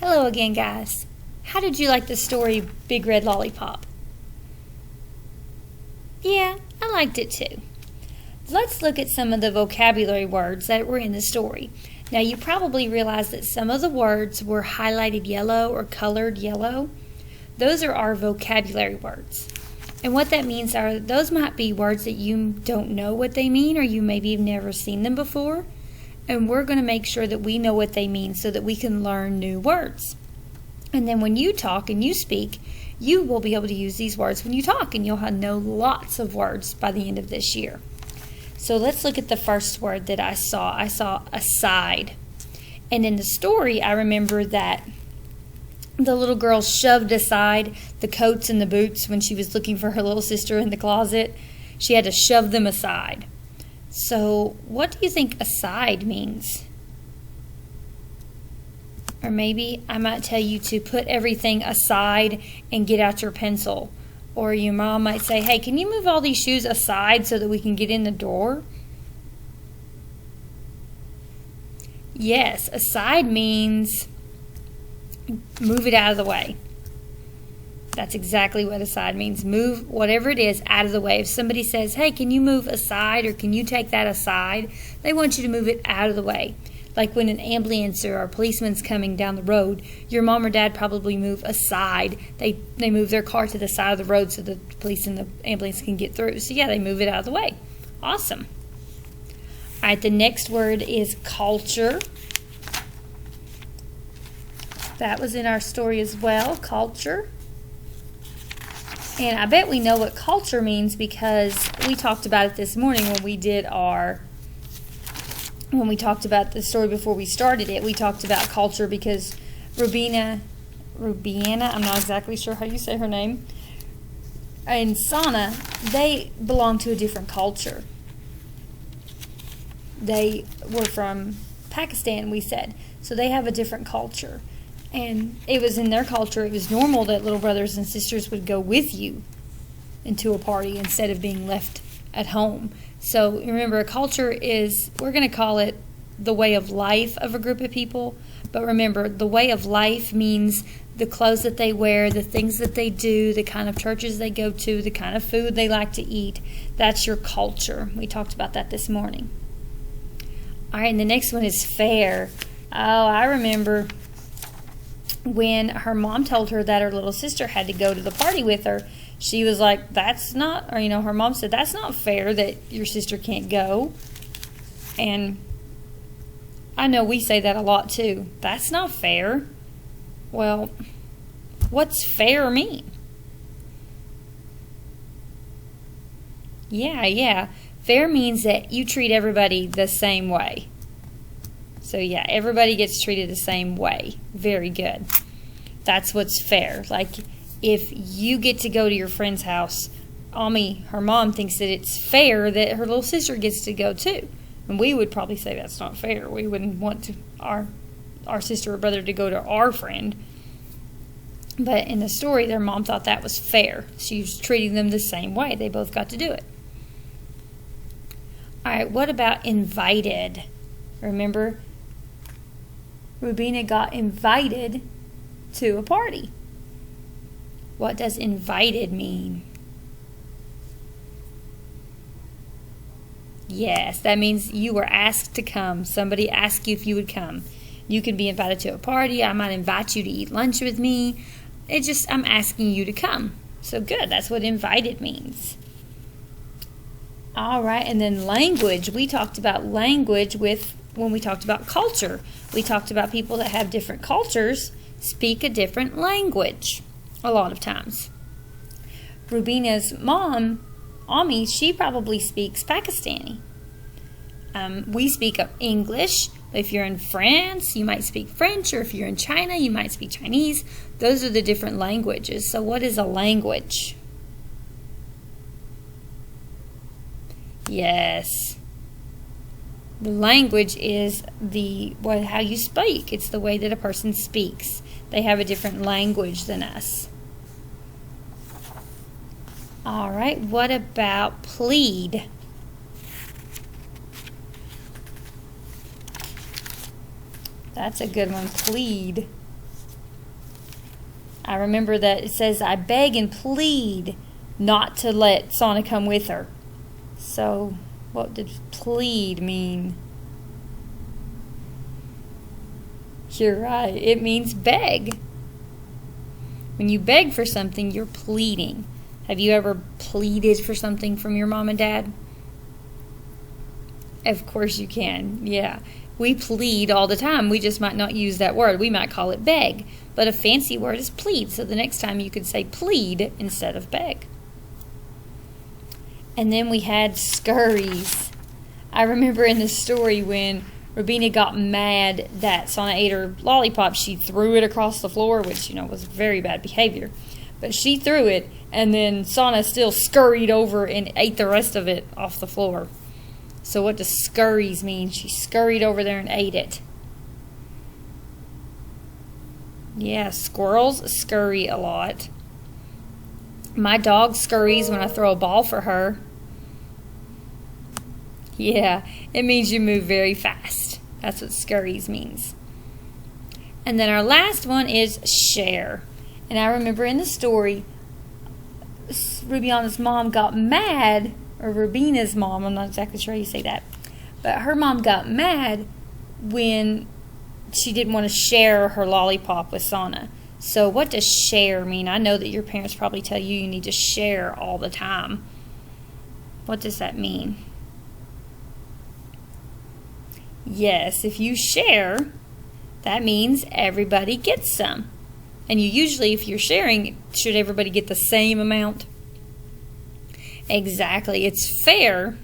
Hello again, guys. How did you like the story Big Red Lollipop? Yeah, I liked it too. Let's look at some of the vocabulary words that were in the story. Now, you probably realize that some of the words were highlighted yellow or colored yellow. Those are our vocabulary words. And what that means are those might be words that you don't know what they mean, or you maybe have never seen them before. And we're going to make sure that we know what they mean so that we can learn new words. And then when you talk and you speak, you will be able to use these words when you talk, and you'll know lots of words by the end of this year. So let's look at the first word that I saw. I saw aside. And in the story, I remember that the little girl shoved aside the coats and the boots when she was looking for her little sister in the closet. She had to shove them aside. So what do you think aside means? Or maybe I might tell you to put everything aside and get out your pencil. Or your mom might say, hey, can you move all these shoes aside so that we can get in the door? Yes, aside means move it out of the way. That's exactly what aside means. Move whatever it is out of the way. If somebody says, hey, can you move aside, or can you take that aside? They want you to move it out of the way. Like when an ambulance or a policeman's coming down the road, your mom or dad probably move aside. They move their car to the side of the road so the police and the ambulance can get through. So yeah, they move it out of the way. Awesome. All right, the next word is culture. That was in our story as well, culture. And I bet we know what culture means because we talked about it this morning when we talked about the story before we started it. We talked about culture because Rubiana, I'm not exactly sure how you say her name, and Sana, they belong to a different culture. They were from Pakistan, we said, so they have a different culture. And it was in their culture, it was normal that little brothers and sisters would go with you into a party instead of being left at home. So remember, a culture is, we're going to call it the way of life of a group of people. But remember, the way of life means the clothes that they wear, the things that they do, the kind of churches they go to, the kind of food they like to eat. That's your culture. We talked about that this morning. All right, and the next one is fair. Oh, I remember when her mom told her that her little sister had to go to the party with her. She was like, that's not, or her mom said, that's not fair that your sister can't go. And I know we say that a lot too. That's not fair. Well, what's fair mean? Yeah. Fair means that you treat everybody the same way. So yeah, everybody gets treated the same way. Very good. That's what's fair. Like if you get to go to your friend's house, Ami, her mom, thinks that it's fair that her little sister gets to go too. And we would probably say that's not fair. We wouldn't want our sister or brother to go to our friend. But in the story, their mom thought that was fair. She was treating them the same way. They both got to do it. All right, what about invited? Remember, Rubina got invited to a party. What does invited mean? Yes, that means you were asked to come. Somebody asked you if you would come. You can be invited to a party. I might invite you to eat lunch with me. I'm asking you to come. So good, that's what invited means. All right, and then language. We talked about language when we talked about culture. We talked about people that have different cultures speak a different language a lot of times. Rubina's mom, Ami, she probably speaks Pakistani. We speak English. If you're in France, you might speak French, or if you're in China, you might speak Chinese. Those are the different languages. So what is a language? Yes. The language is how you speak. It's the way that a person speaks. They have a different language than us. All right, what about plead? That's a good one, plead. I remember that it says, I beg and plead not to let Sana come with her. So, what did plead mean? You're right. It means beg. When you beg for something, you're pleading. Have you ever pleaded for something from your mom and dad? Of course you can. Yeah. We plead all the time. We just might not use that word. We might call it beg. But a fancy word is plead. So the next time you could say plead instead of beg. And then we had scurries. I remember in the story when Robina got mad that Sana ate her lollipop, she threw it across the floor, which, was very bad behavior. But she threw it, and then Sana still scurried over and ate the rest of it off the floor. So what does scurries mean? She scurried over there and ate it. Yeah, squirrels scurry a lot. My dog scurries when I throw a ball for her. Yeah, it means you move very fast. That's what scurries means. And then our last one is share. And I remember in the story, Rubiana's mom got mad, or Rubina's mom, I'm not exactly sure how you say that, but her mom got mad when she didn't want to share her lollipop with Sana. So what does share mean? I know that your parents probably tell you you need to share all the time. What does that mean? Yes, if you share, that means everybody gets some. And you usually, if you're sharing, should everybody get the same amount? Exactly. It's fair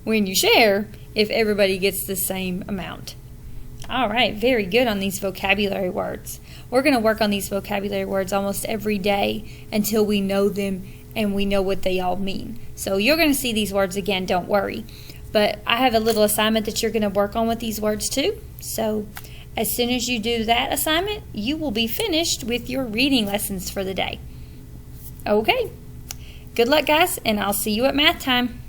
when you share if everybody gets the same amount. All right, very good on these vocabulary words. We're going to work on these vocabulary words almost every day until we know them and we know what they all mean. So you're going to see these words again, don't worry. But I have a little assignment that you're going to work on with these words too. So as soon as you do that assignment, you will be finished with your reading lessons for the day. Okay. Good luck, guys, and I'll see you at math time.